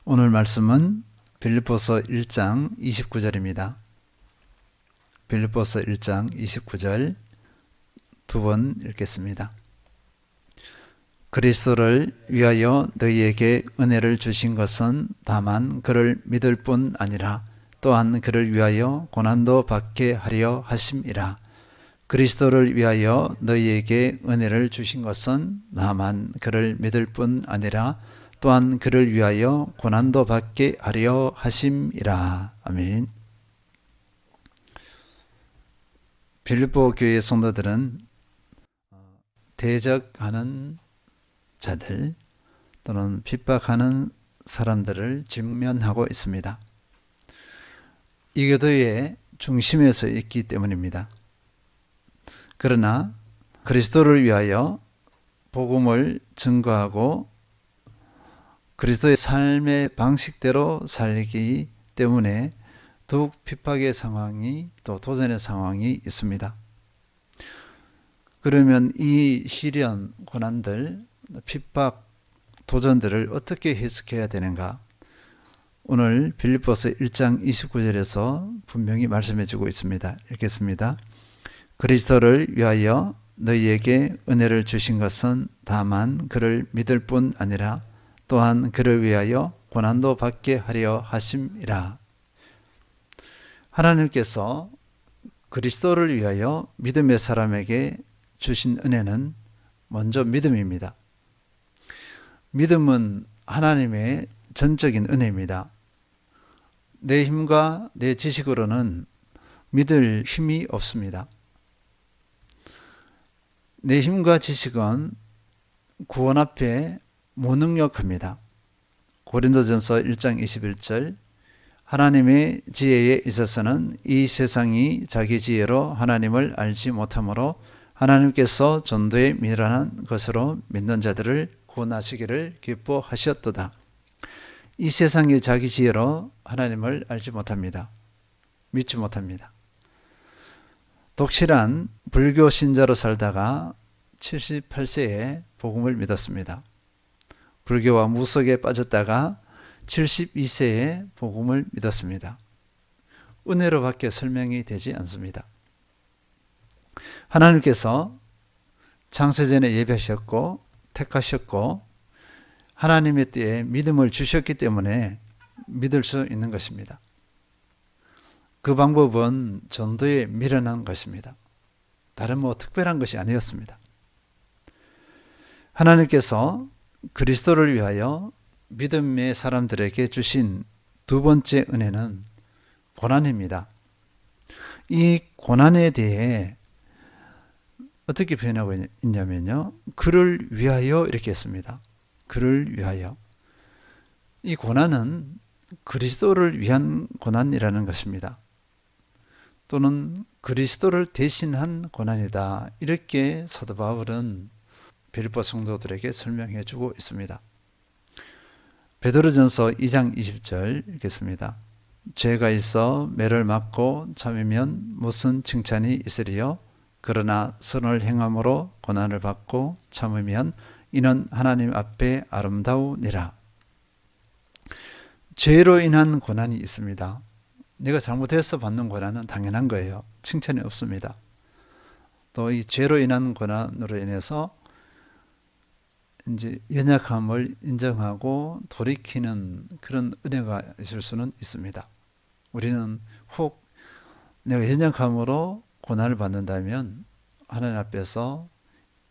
오늘 말씀은 빌립보서 1장 29절입니다. 빌립보서 1장 29절 두 번 읽겠습니다. 그리스도를 위하여 너희에게 은혜를 주신 것은 다만 그를 믿을 뿐 아니라 또한 그를 위하여 고난도 받게 하려 하심이라. 그리스도를 위하여 너희에게 은혜를 주신 것은 다만 그를 믿을 뿐 아니라 또한 그를 위하여 고난도 받게 하려 하심이라. 아멘. 빌립보 교회 성도들은 대적하는 자들 또는 핍박하는 사람들을 직면하고 있습니다. 이 교도의 중심에서 있기 때문입니다. 그러나 그리스도를 위하여 복음을 증거하고 그리스도의 삶의 방식대로 살기 때문에 더욱 핍박의 상황이 또 도전의 상황이 있습니다. 그러면 이 시련, 고난들, 핍박, 도전들을 어떻게 해석해야 되는가? 오늘 빌립보서 1장 29절에서 분명히 말씀해 주고 있습니다. 읽겠습니다. 그리스도를 위하여 너희에게 은혜를 주신 것은 다만 그를 믿을 뿐 아니라 또한 그를 위하여 고난도 받게 하려 하심이라. 하나님께서 그리스도를 위하여 믿음의 사람에게 주신 은혜는 먼저 믿음입니다. 믿음은 하나님의 전적인 은혜입니다. 내 힘과 내 지식으로는 믿을 힘이 없습니다. 내 힘과 지식은 구원 앞에 무능력합니다. 고린도전서 1장 21절 하나님의 지혜에 있어서는 이 세상이 자기 지혜로 하나님을 알지 못하므로 하나님께서 전도에 미련한 것으로 믿는 자들을 구원하시기를 기뻐하셨도다. 이 세상이 자기 지혜로 하나님을 알지 못합니다. 믿지 못합니다. 독실한 불교 신자로 살다가 78세에 복음을 믿었습니다. 불교와 무속에 빠졌다가 72세에 복음을 믿었습니다. 은혜로밖에 설명이 되지 않습니다. 하나님께서 창세전에 예비하셨고 택하셨고 하나님의 때에 믿음을 주셨기 때문에 믿을 수 있는 것입니다. 그 방법은 전도에 미련한 것입니다. 다른 특별한 것이 아니었습니다. 하나님께서 그리스도를 위하여 믿음의 사람들에게 주신 두 번째 은혜는 고난입니다. 이 고난에 대해 어떻게 표현하고 있냐면요. 그를 위하여 이렇게 했습니다. 그를 위하여. 이 고난은 그리스도를 위한 고난이라는 것입니다. 또는 그리스도를 대신한 고난이다. 이렇게 사도 바울은 빌립보 성도들에게 설명해 주고 있습니다. 베드로전서 2장 20절 읽겠습니다. 죄가 있어 매를 맞고 참으면 무슨 칭찬이 있으리요? 그러나 선을 행함으로 고난을 받고 참으면 이는 하나님 앞에 아름다우니라. 죄로 인한 고난이 있습니다. 내가 잘못해서 받는 고난은 당연한 거예요. 칭찬이 없습니다. 또 이 죄로 인한 고난으로 인해서 이제 연약함을 인정하고 돌이키는 그런 은혜가 있을 수는 있습니다. 우리는 혹 내가 연약함으로 고난을 받는다면 하나님 앞에서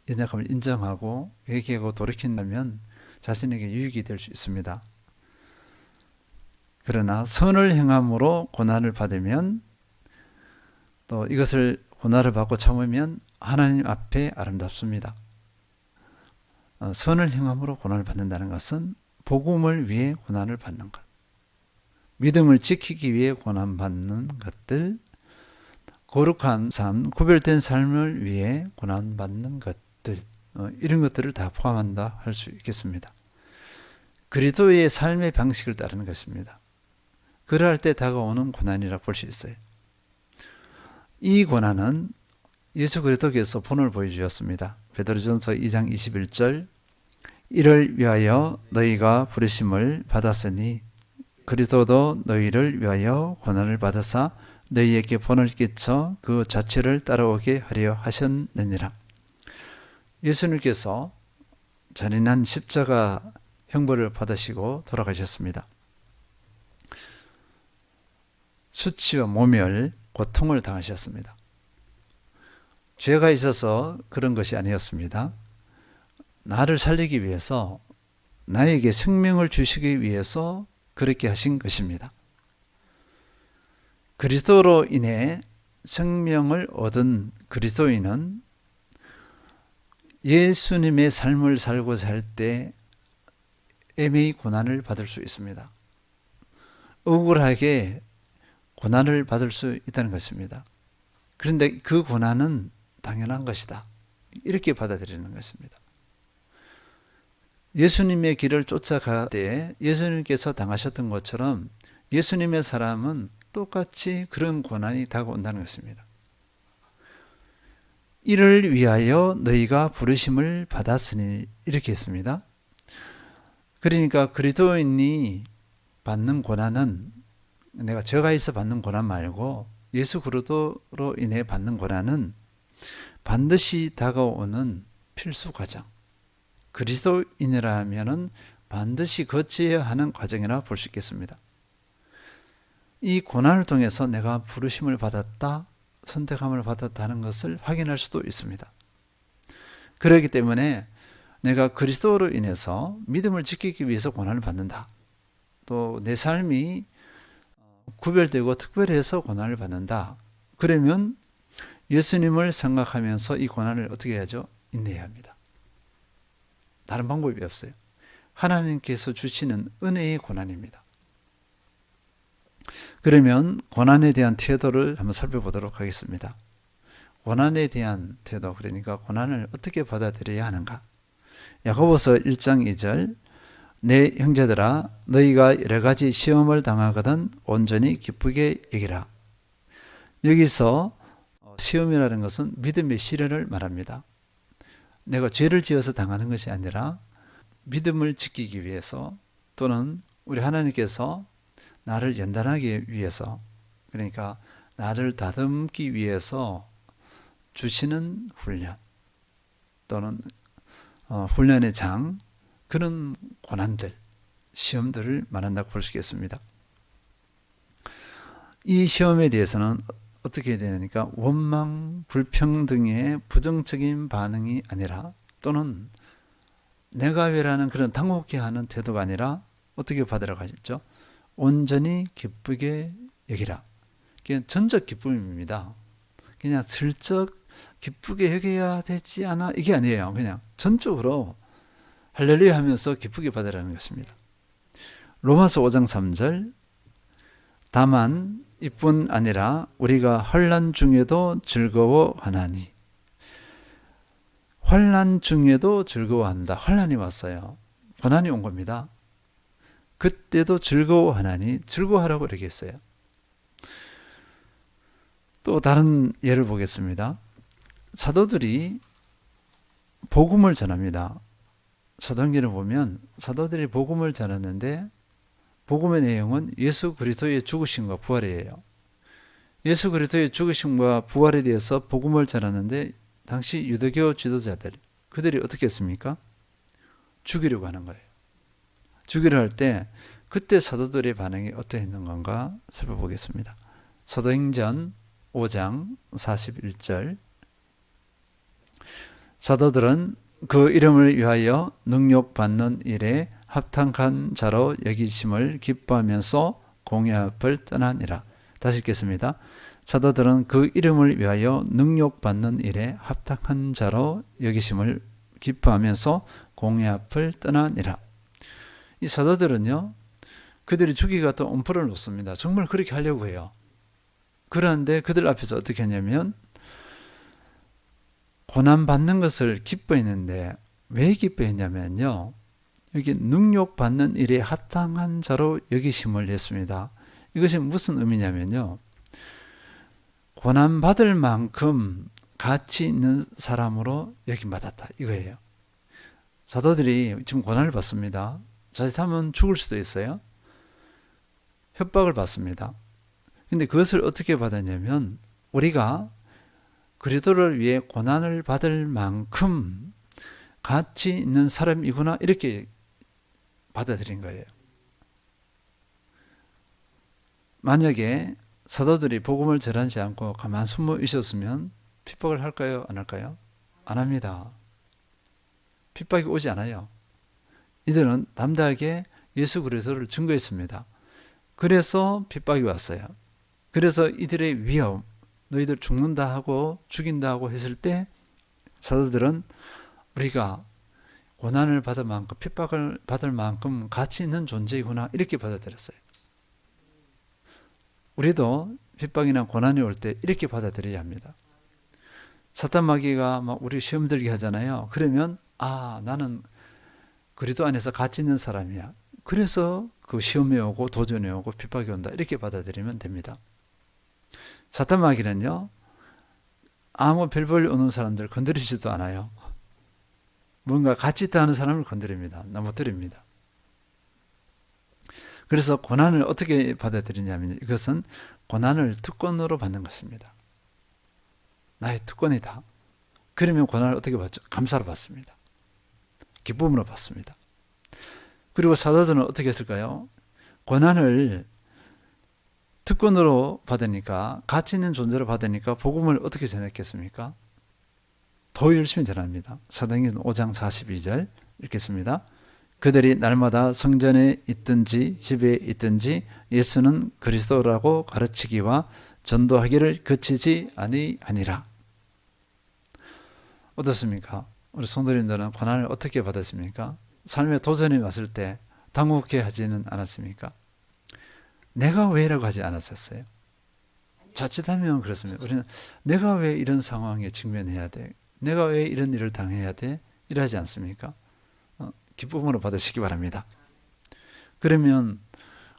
연약함을 인정하고 회개하고 돌이킨다면 자신에게 유익이 될 수 있습니다. 그러나 선을 행함으로 고난을 받으면 또 이것을 고난을 받고 참으면 하나님 앞에 아름답습니다. 선을 행함으로 고난을 받는다는 것은 복음을 위해 고난을 받는 것, 믿음을 지키기 위해 고난받는 것들, 거룩한 삶, 구별된 삶을 위해 고난받는 것들, 이런 것들을 다 포함한다 할 수 있겠습니다. 그리스도의 삶의 방식을 따르는 것입니다. 그러할 때 다가오는 고난이라 볼 수 있어요. 이 고난은 예수 그리스도께서 본을 보여주셨습니다. 베드로전서 2장 21절 이를 위하여 너희가 부르심을 받았으니 그리스도도 너희를 위하여 고난을 받으사 너희에게 본을 끼쳐 그 자체를 따라오게 하려 하셨느니라. 예수님께서 잔인한 십자가 형벌을 받으시고 돌아가셨습니다. 수치와 모멸, 고통을 당하셨습니다. 죄가 있어서 그런 것이 아니었습니다. 나를 살리기 위해서, 나에게 생명을 주시기 위해서 그렇게 하신 것입니다. 그리스도로 인해 생명을 얻은 그리스도인은 예수님의 삶을 살고자 할 때 애매히 고난을 받을 수 있습니다. 억울하게 고난을 받을 수 있다는 것입니다. 그런데 그 고난은 당연한 것이다. 이렇게 받아들이는 것입니다. 예수님의 길을 쫓아가되 예수님께서 당하셨던 것처럼 예수님의 사람은 똑같이 그런 고난이 다가온다는 것입니다. 이를 위하여 너희가 부르심을 받았으니 이렇게 했습니다. 그러니까 그리스도인이 받는 고난은 내가 죄가 있어 받는 고난 말고 예수 그리스도로 인해 받는 고난은 반드시 다가오는 필수 과정. 그리스도인이라 하면은 반드시 거쳐야 하는 과정이라 볼 수 있겠습니다. 이 고난을 통해서 내가 부르심을 받았다, 선택함을 받았다는 것을 확인할 수도 있습니다. 그렇기 때문에 내가 그리스도로 인해서 믿음을 지키기 위해서 고난을 받는다. 또 내 삶이 구별되고 특별해서 고난을 받는다. 그러면 예수님을 생각하면서 이 고난을 어떻게 해야죠? 인내해야 합니다. 다른 방법이 없어요. 하나님께서 주시는 은혜의 고난입니다. 그러면 고난에 대한 태도를 한번 살펴보도록 하겠습니다. 고난에 대한 태도, 그러니까 고난을 어떻게 받아들여야 하는가? 야고보서 1장 2절 내 형제들아 너희가 여러 가지 시험을 당하거든 온전히 기쁘게 여기라. 여기서 시험이라는 것은 믿음의 시련을 말합니다. 내가 죄를 지어서 당하는 것이 아니라 믿음을 지키기 위해서 또는 우리 하나님께서 나를 연단하기 위해서, 그러니까 나를 다듬기 위해서 주시는 훈련 또는 훈련의 장, 그런 고난들, 시험들을 말한다고 볼 수 있겠습니다. 이 시험에 대해서는 어떻게 해야 되니까 원망, 불평등의 부정적인 반응이 아니라 또는 내가 왜라는 그런 당혹해하는 태도가 아니라 어떻게 받으러 가셨죠? 온전히 기쁘게 여기라. 그냥 전적 기쁨입니다. 그냥 슬쩍 기쁘게 여겨야 되지 않아? 이게 아니에요. 그냥 전적으로 할렐루야 하면서 기쁘게 받으라는 것입니다. 로마서 5장 3절 다만 이뿐 아니라 우리가 환난 중에도 즐거워하나니. 환난 중에도 즐거워한다. 환난이 왔어요. 고난이 온 겁니다. 그때도 즐거워하나니, 즐거워하라고 이렇게 했어요. 또 다른 예를 보겠습니다. 사도들이 복음을 전합니다. 사도행전을 보면 사도들이 복음을 전했는데 복음의 내용은 예수 그리스도의 죽으심과 부활이에요. 예수 그리스도의 죽으심과 부활에 대해서 복음을 전하는데 당시 유대교 지도자들, 그들이 어떻게 했습니까? 죽이려고 하는 거예요. 죽이려 할 때 그때 사도들의 반응이 어떠했는 건가 살펴보겠습니다. 사도행전 5장 41절 사도들은 그 이름을 위하여 능욕받는 일에 합당한 자로 여기심을 기뻐하면서 공회 앞을 떠나니라. 다시 읽겠습니다. 사도들은 그 이름을 위하여 능욕받는 일에 합당한 자로 여기심을 기뻐하면서 공회 앞을 떠나니라. 이 사도들은요, 그들이 죽이가 또 엄포를 놓습니다. 정말 그렇게 하려고 해요. 그런데 그들 앞에서 어떻게 하냐면 고난받는 것을 기뻐했는데 왜 기뻐했냐면요, 여기 능욕받는 일에 합당한 자로 여기심을 했습니다. 이것이 무슨 의미냐면요, 고난받을 만큼 가치 있는 사람으로 여김받았다 이거예요. 사도들이 지금 고난을 받습니다. 자칫하면 죽을 수도 있어요. 협박을 받습니다. 근데 그것을 어떻게 받았냐면 우리가 그리스도를 위해 고난을 받을 만큼 가치 있는 사람이구나 이렇게 받아들인 거예요. 만약에 사도들이 복음을 전하지 않고 가만 숨어 있었으면 핍박을 할까요? 안 할까요? 안 합니다. 핍박이 오지 않아요. 이들은 담대하게 예수 그리스도를 증거했습니다. 그래서 핍박이 왔어요. 그래서 이들의 위협, 너희들 죽는다 하고 죽인다 하고 했을 때 사도들은 우리가 고난을 받을 만큼 핍박을 받을 만큼 가치 있는 존재이구나 이렇게 받아들였어요. 우리도 핍박이나 고난이 올 때 이렇게 받아들여야 합니다. 사탄 마귀가 막 우리 시험 들게 하잖아요. 그러면 나는 그리스도 안에서 가치 있는 사람이야. 그래서 그 시험에 오고 도전에 오고 핍박이 온다. 이렇게 받아들이면 됩니다. 사탄 마귀는요. 아무 별볼 오는 사람들 건드리지도 않아요. 뭔가 가치 있다 하는 사람을 건드립니다. 넘어뜨립니다. 그래서 고난을 어떻게 받아들이냐면 이것은 고난을 특권으로 받는 것입니다. 나의 특권이다. 그러면 고난을 어떻게 받죠? 감사로 받습니다. 기쁨으로 받습니다. 그리고 사도들은 어떻게 했을까요? 고난을 특권으로 받으니까 가치 있는 존재로 받으니까 복음을 어떻게 전했겠습니까? 더 열심히 전합니다. 사도행전 5장 42절 읽겠습니다. 그들이 날마다 성전에 있든지 집에 있든지 예수는 그리스도라고 가르치기와 전도하기를 그치지 아니하니라. 어떻습니까? 우리 성도님들은 고난을 어떻게 받았습니까? 삶의 도전이 왔을 때 당혹해 하지는 않았습니까? 내가 왜라고 하지 않았었어요. 자칫하면 그렇습니다. 우리는 내가 왜 이런 상황에 직면해야 돼? 내가 왜 이런 일을 당해야 돼? 이러지 않습니까? 기쁨으로 받으시기 바랍니다. 그러면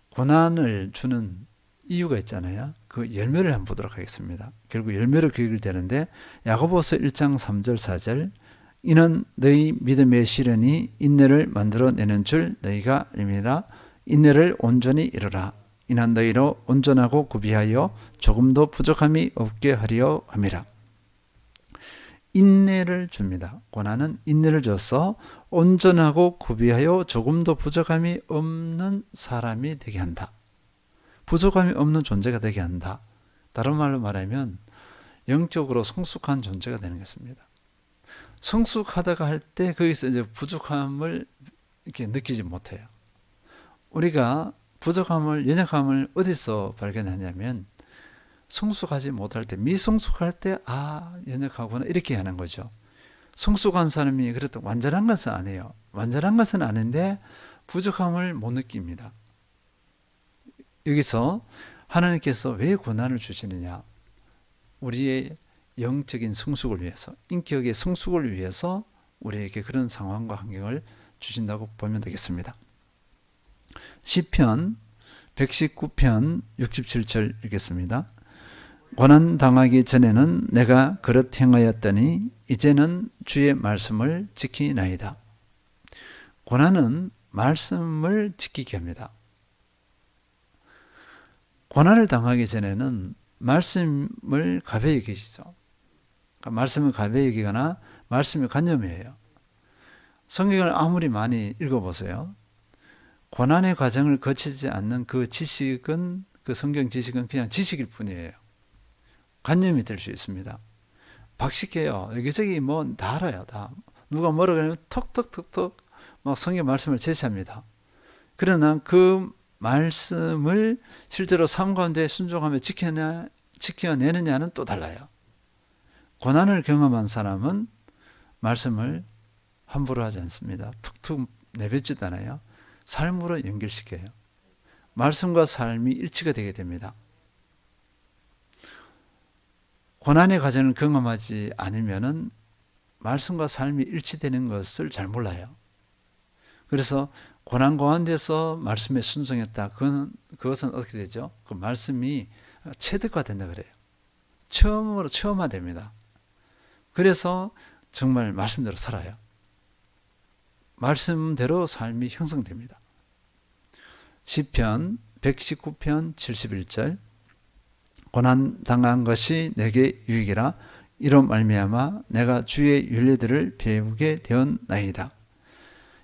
고난을 주는 이유가 있잖아요. 그 열매를 한번 보도록 하겠습니다. 결국 열매로 교육이 되는데 야고보서 1장 3절 4절 이는 너희 믿음의 시련이 인내를 만들어내는 줄 너희가 알미라. 인내를 온전히 이루라. 이는 너희로 온전하고 구비하여 조금도 부족함이 없게 하려 함이라. 인내를 줍니다. 고난은 인내를 줘서 온전하고 구비하여 조금도 부족함이 없는 사람이 되게 한다. 부족함이 없는 존재가 되게 한다. 다른 말로 말하면 영적으로 성숙한 존재가 되는 것입니다. 성숙하다가 할 때 거기서 이제 부족함을 이렇게 느끼지 못해요. 우리가 부족함을, 연약함을 어디서 발견하냐면 성숙하지 못할 때, 미성숙할 때 연약하구나 이렇게 하는 거죠. 성숙한 사람이 그래도 완전한 것은 아니에요. 완전한 것은 아닌데 부족함을 못 느낍니다. 여기서 하나님께서 왜 고난을 주시느냐? 우리의 영적인 성숙을 위해서, 인격의 성숙을 위해서 우리에게 그런 상황과 환경을 주신다고 보면 되겠습니다. 시편 119편 67절 읽겠습니다. 고난 당하기 전에는 내가 그릇 행하였더니 이제는 주의 말씀을 지키나이다. 고난은 말씀을 지키게 합니다. 고난을 당하기 전에는 말씀을 가벼이 여기시죠. 그러니까 말씀을 가벼이 여기거나 말씀이 관념이에요. 성경을 아무리 많이 읽어보세요. 고난의 과정을 거치지 않는 그 지식은, 그 성경 지식은 그냥 지식일 뿐이에요. 관념이 될 수 있습니다. 박식해요. 여기저기 뭐 다 알아요. 다. 누가 뭐라고 하면 톡톡톡톡 막 성경 말씀을 제시합니다. 그러나 그 말씀을 실제로 삶 가운데 순종하며 지켜내느냐는 또 달라요. 고난을 경험한 사람은 말씀을 함부로 하지 않습니다. 툭툭 내뱉지도 않아요. 삶으로 연결시켜요. 말씀과 삶이 일치가 되게 됩니다. 고난의 과정을 경험하지 않으면은 말씀과 삶이 일치되는 것을 잘 몰라요. 그래서 고난 가운데서 말씀에 순종했다. 그것은 어떻게 되죠? 그 말씀이 체득화된다 그래요. 체험화됩니다. 그래서 정말 말씀대로 살아요. 말씀대로 삶이 형성됩니다. 시편 119편 71절 고난당한 것이 내게 유익이라 이로 말미암아 내가 주의 윤례들을 배우게 되었나이다.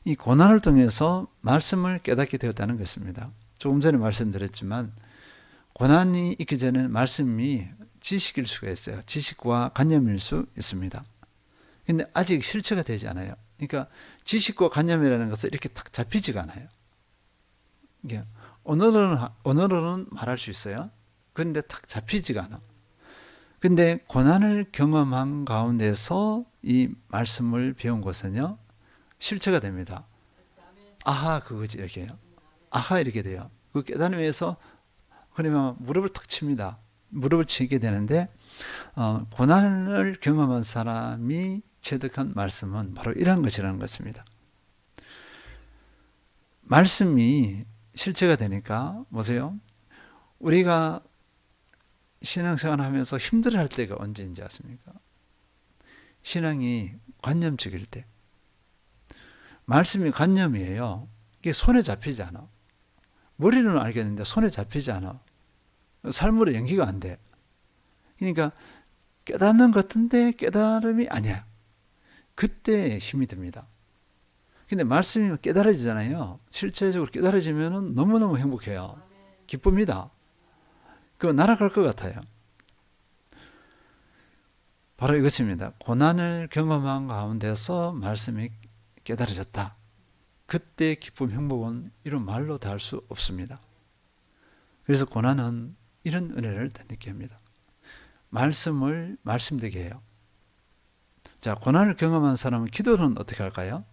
이 고난을 통해서 말씀을 깨닫게 되었다는 것입니다. 조금 전에 말씀드렸지만 고난이 있기 전에는 말씀이 지식일 수가 있어요. 지식과 관념일 수 있습니다. 근데 아직 실체가 되지 않아요. 그러니까 지식과 관념이라는 것은 이렇게 딱 잡히지가 않아요. 이게 언어로는 말할 수 있어요. 그런데 딱 잡히지가 않아. 근데 고난을 경험한 가운데서 이 말씀을 배운 것은요, 실체가 됩니다. 아하, 그거지, 이렇게 해요. 아하, 이렇게 돼요. 그 깨달음에서, 그러면 무릎을 탁 칩니다. 무릎을 치게 되는데, 고난을 경험한 사람이 체득한 말씀은 바로 이러한 것이라는 것입니다. 말씀이 실체가 되니까, 보세요. 우리가 신앙생활 하면서 힘들어 할 때가 언제인지 아십니까? 신앙이 관념적일 때. 말씀이 관념이에요. 이게 손에 잡히지 않아. 머리로는 알겠는데 손에 잡히지 않아. 삶으로 연기가 안 돼. 그러니까 깨닫는 것 같은데 깨달음이 아니야. 그때 힘이 듭니다. 근데 말씀이 깨달아지잖아요. 실체적으로 깨달아지면 너무너무 행복해요. 기쁩니다. 그거 날아갈 것 같아요. 바로 이것입니다. 고난을 경험한 가운데서 말씀이 깨달아졌다. 그때 기쁨, 행복은 이런 말로 다 할 수 없습니다. 그래서 고난은 이런 은혜를 느끼게 합니다. 말씀을 말씀되게 해요. 자, 고난을 경험한 사람은 기도는 어떻게 할까요?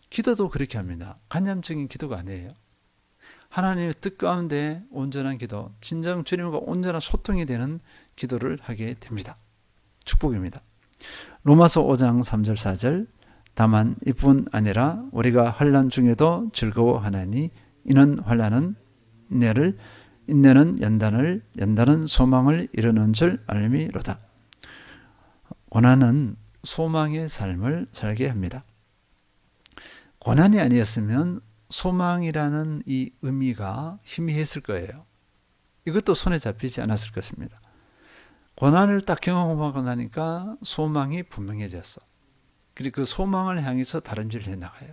기도도 그렇게 합니다. 관념적인 기도가 아니에요. 하나님의 뜻 가운데 온전한 기도, 진정 주님과 온전한 소통이 되는 기도를 하게 됩니다. 축복입니다. 로마서 5장 3절 4절 다만 이뿐 아니라 우리가 환난 중에도 즐거워하나니 이는 환난은 인내를 인내는 연단을 연단은 소망을 이루는 줄 알미로다. 고난은 소망의 삶을 살게 합니다. 고난이 아니었으면 소망이라는 이 의미가 희미했을 거예요. 이것도 손에 잡히지 않았을 것입니다. 고난을 딱 경험하고 나니까 소망이 분명해졌어. 그리고 그 소망을 향해서 다른 일을 해나가요.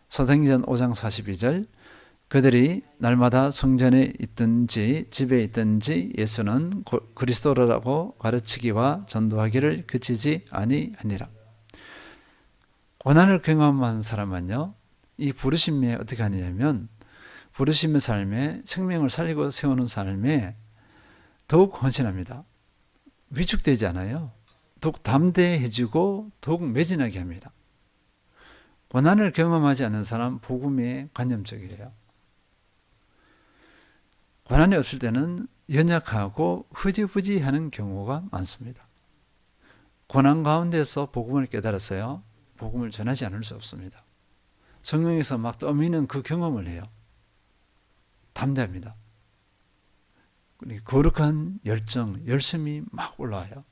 사도행전 5장 42절 그들이 날마다 성전에 있든지 집에 있든지 예수는 그리스도라고 가르치기와 전도하기를 그치지 아니하니라. 고난을 경험한 사람은요, 이 부르심에 어떻게 하느냐면 부르심의 삶에 생명을 살리고 세우는 삶에 더욱 헌신합니다. 위축되지 않아요. 더욱 담대해지고 더욱 매진하게 합니다. 고난을 경험하지 않는 사람 복음에 관념적이에요. 고난이 없을 때는 연약하고 흐지부지하는 경우가 많습니다. 고난 가운데서 복음을 깨달았어요. 복음을 전하지 않을 수 없습니다. 성령에서 막 떠미는 그 경험을 해요. 담대합니다. 거룩한 열정, 열심이 막 올라와요.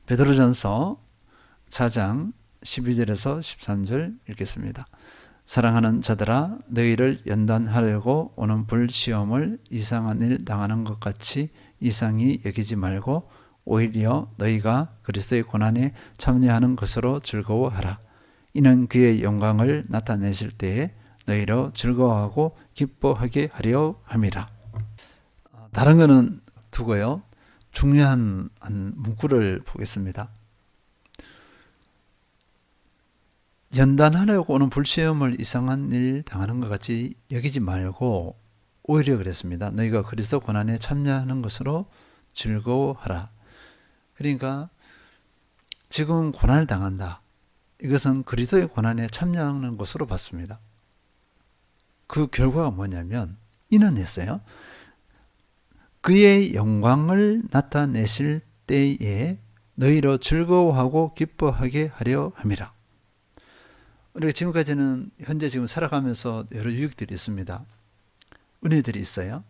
베드로전서 4장 12절에서 13절 읽겠습니다. 사랑하는 자들아 너희를 연단하려고 오는 불시험을 이상한 일 당하는 것 같이 이상히 여기지 말고 오히려 너희가 그리스도의 고난에 참여하는 것으로 즐거워하라. 이는 그의 영광을 나타내실 때에 너희로 즐거워하고 기뻐하게 하려 함이라. 다른 거는 두고요. 중요한 문구를 보겠습니다. 연단하려고 오는 불시험을 이상한 일 당하는 것 같이 여기지 말고 오히려 그랬습니다. 너희가 그리스도 고난에 참여하는 것으로 즐거워하라. 그러니까 지금 고난을 당한다. 이것은 그리스도의 고난에 참여하는 것으로 봤습니다. 그 결과가 뭐냐면 이는 했어요. 그의 영광을 나타내실 때에 너희로 즐거워하고 기뻐하게 하려 함이라. 우리가 지금까지는 현재 지금 살아가면서 여러 유익들이 있습니다. 은혜들이 있어요.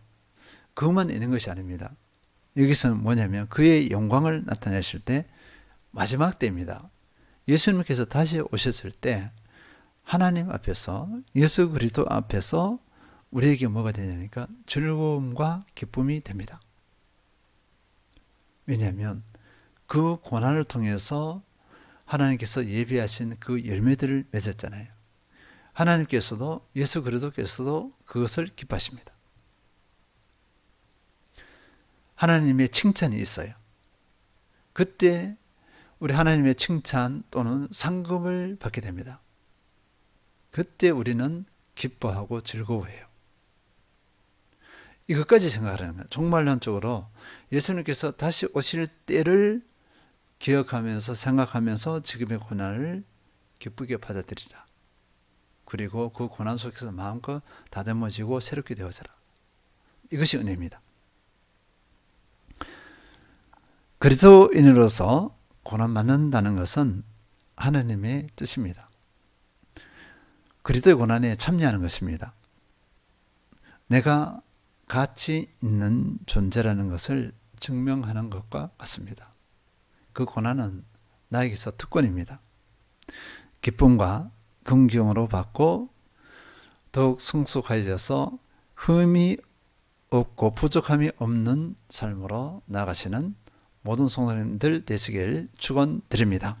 그것만 있는 것이 아닙니다. 여기서는 뭐냐면 그의 영광을 나타내실 때 마지막 때입니다. 예수님께서 다시 오셨을 때 하나님 앞에서, 예수 그리스도 앞에서 우리에게 뭐가 되냐니까 즐거움과 기쁨이 됩니다. 왜냐하면 그 고난을 통해서 하나님께서 예비하신 그 열매들을 맺었잖아요. 하나님께서도, 예수 그리스도께서도 그것을 기뻐하십니다. 하나님의 칭찬이 있어요. 그때 우리 하나님의 칭찬 또는 상급을 받게 됩니다. 그때 우리는 기뻐하고 즐거워해요. 이것까지 생각하라는 거예요. 종말론적으로 예수님께서 다시 오실 때를 기억하면서 생각하면서 지금의 고난을 기쁘게 받아들이라. 그리고 그 고난 속에서 마음껏 다듬어지고 새롭게 되어져라. 이것이 은혜입니다. 그리스도인으로서 고난 받는다는 것은 하나님의 뜻입니다. 그리스도의 고난에 참여하는 것입니다. 내가 가치 있는 존재라는 것을 증명하는 것과 같습니다. 그 고난은 나에게서 특권입니다. 기쁨과 긍정으로 받고 더욱 성숙해져서 흠이 없고 부족함이 없는 삶으로 나아가시는 모든 성도님들 되시길 축원드립니다.